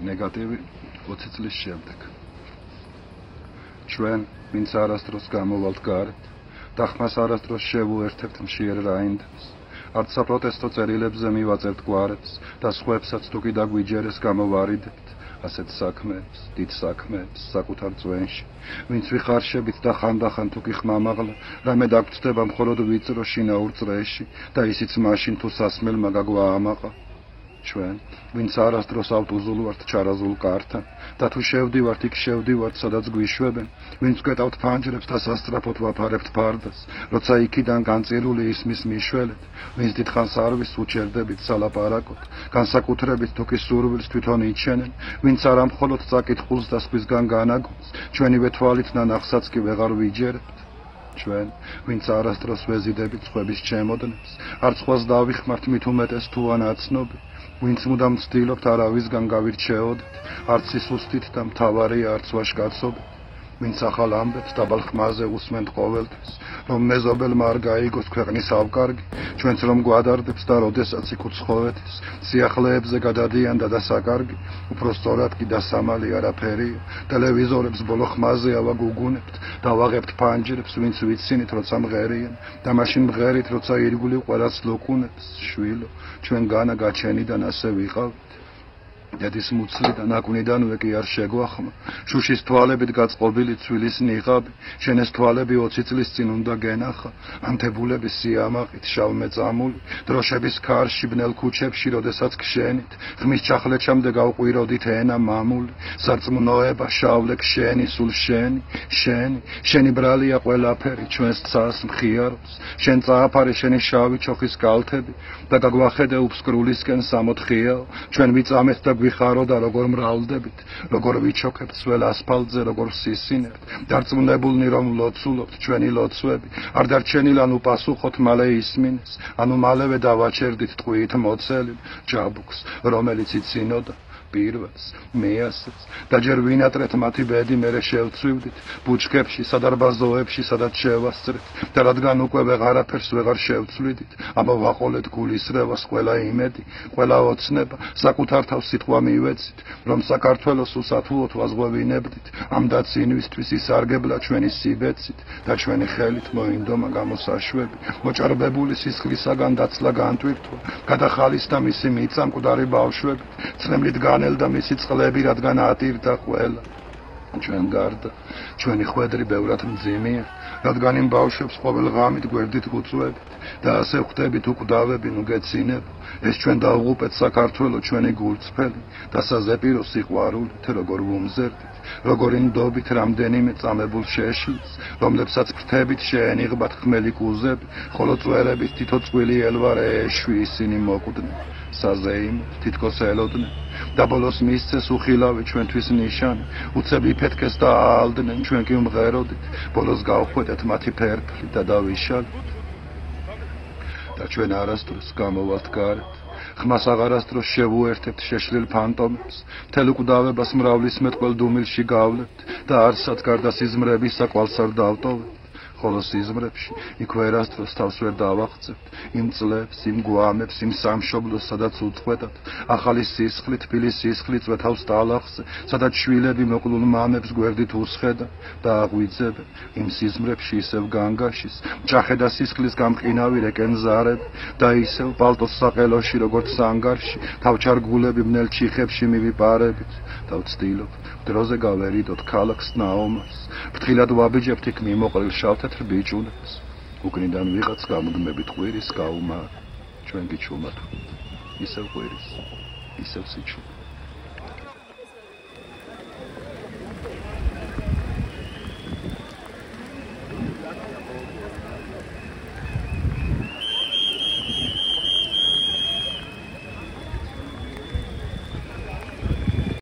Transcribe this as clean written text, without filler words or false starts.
ნეგატივი 20 წლის შემდეგ. ჩვენ, ვინც არასდროს გამოვალთ გარეთ და ხმას არასდროს შევუერთებთ მშიერ რაინდებს, არც საპროტესტო წერილებზე მივაწერთ გვარებს და სხვებსაც თუ კი დაგვიჯერეს გამოვარიდებთ ასეთ საქმეებს, დიდ საქმეებს საკუთარ წვენში, ვინც ვიხარშებით და ხანდახან თუ კი ხმამაღლა, რამე დაგვრცდება მხოლოდ ვიწრო შინაურ წრეში და ისიც მაშინ თუ სასმელმა გაგვაამაყა. ჩვენ, ვინც არასდროს ავტუზულ ვართ ჩარაზულ კართან და თუ შევდივართ იქ შევდივართ სადაც გვიშვებენ, ვინც გვეტავთ ფანჯრებს და სასწრაფოდ ვაფარებთ ფარდას, როცა იქიდან განწირული ისმის მიშველეთ, ვინც დიდხანს არ ვისუჩერდებით სალაპარაკოდ, განსაკუთრებით თუ კი სურვილს თვითონ იჩენენ, ვინც არა მხოლოდ წაკითხულს და სხვისგან განაგონს, ჩვენივე თვალით ნანახსაც კი ვეღარ ვიჯერებთ. ჩვენ, ვინც არასდროს ვეზიდებით სხვების ჩემოდნებს, არც სხვას დავიხმართ მით უმეტეს თუ ანაცნობი, ვინც მუდამ ვცდილობთ არავისგან გავირჩეოდეთ, არც სისუსტით და მთავარი არც ვაშკაცობით, ვინც ახალ ამბებს დაბალ ხმაზე უსმენთ ყოველთვის, რომ მეზობელმა არ გაიგოს ქვეყნის ავკარგი, ჩვენც რომ გვადარდებს და როდესაც იქ უცხოვეთის, სიახლეებზე გადადიან და დასაკარგი, უფრო სწორად კი დასამალი არაფერია, ტელევიზორებს ბოლო ხმაზე ავაგუგუნებთ და ვაღებთ ფანჯრებს, ვინც ვიცინით, როცა მღერიან და მაშინ მღერით, როცა ირგვლივ ყველას ლოქუნებს, შვილო, ჩვენ განა გაჩენიდან ასე ვიყავით. დედის მუცლიდან აკვნიდანვე კი არ შეგვახმა, შუშის თვალებით გაწყობილი ცვილის ნიღაბი, შენეს თვალები 20 წლის წინ უნდა გენახა, ანთებულების სიამაყით შავმეწამული, დროშების ქარში ბნელ ქუჩებში, როდესაც გშენით, ხმის ჩახლეჩამდე გავყვიროდით ენა მამული, სარწმუნოება შავლე გშენი, სულ შენი, შენი ბრალია ყველაფერი, ჩვენს ცას მხიარობს, შენ წააფარე შენი შავი ჩოხის კალთები და გაგვახედე უფსკრულისკენ სამოთხიაო, ჩვენ ვიწამეთ და გვიხარო და როგორ მრავლდებით, როგორ ვიჩოქებთ სველ ასფალტზე, როგორ ვსისინებთ, დარწმუნებულნი რომ ლოცულობთ ჩვენი ლოცვები, არ დარჩენილან უპასუხოთ მალე ისმინეს, ანუ მალევე დავაჩერდით ტყვიით მოცელილ ჭაბუკს, რომელიც იცინოდა პირველს, მეასეს და ჯერ ვინატრეთ მათი ბედი მერე შევცვივდით, ბუჩქებში, სადარბაზოებში, სადაც შევასწრეთ და რადგან უკვე ვეღარაფერს ვეღარ შევცვლიდით, ამოვაყოლეთ გულისრევას ყველა იმედი, ყველა ოცნება, საკუთარ თავს სიტყვა მივეცით, რომ საქართველოს უსათულოდ ვაზღვევინებდით, ამდაც ინვისთვის ისარგებლა ჩვენი სიბეცით და ჩვენი ხელით მოინდომა გამოსაშვები, მოჭარბებული სისხლისაგან დაცლა განტვირთვა, გადახალისდა მისი მიწა მკვდარი ბავშვებით, წნემლით და მისი წყლები რადგან ატირდა ყველა ჩვენ გარდა ჩვენი ხვედრი ბევრად მძიმეა რადგან იმ ბავშვებს ყოველ ღამით გვერდით ვუწვევით და ასე ხვდებით უკვდავები ნუ გეცინებო ეს ჩვენ დავღუპეთ საქართველო ჩვენი გულწრფელი და საზეპირო სიყვარულით როგორ ვუმზერდით როგორ ინდობით რამდენიმე წამებულ შეშლილს რომლებსაც ფრთებით შეენიღბათ ხმელი კუზები ხოლო წვერებით თითო წყვილი ელვარე ეშვი ისინი მოკვდნენ საზეიმოდ თითქოს ელოდნენ და ბოლოს მისცეს უხილავი ჩვენთვის ნიშანი უცებ იფეთქეს და აალდნენ ჩვენ კი ვმღეროდით ბოლოს გავხვედეთ მათი ფერფლი და დავიშალეთ და ჩვენ არასდროს გამოვალთ გარეთ ხმას აღარასდროს შევუერთებთ შეშლილ ფანტომებს მთელ უკვდავებას მრავლის მეტყველ დუმილში გავლებთ და არსად გარდა სიზმრებისა კვალს არ დავტოვებთ ხოლო სიზმრებში იქ ვერასდროს თავს ვერ დავაღწევთ იმ წლებს, იმ გვამებს, იმ სამშობლოს, სადაც უწყვეტად ახალი სისხლი, თბილი სისხლი წვეთავს ტალახზე, სადაც შვილები მოკლულ მამებს გვერდით უსხედან და აღვიძებენ იმ სიზმრებში ისევ განგაშის, მჭახე და სისხლის გამყინავი რეკენზარები და ისევ პალტოს საყელოში, როგორც სანგარში, თავჩარგულები ბნელ ჩიხებში მივიპარებით და ვცდილობ დროზე გავერიდოთ ქალაქს ნაომარს, ფრთხილად ვაბიჯებთ იქ მიმოყრილ შავთეთრ ბიჭუნებს. უკნიდან ვიღაც გამუდმებით ყვირის გაუმარ ჩვენ გიჩუმათ ისევ ყვირის ისევ სიჩუმე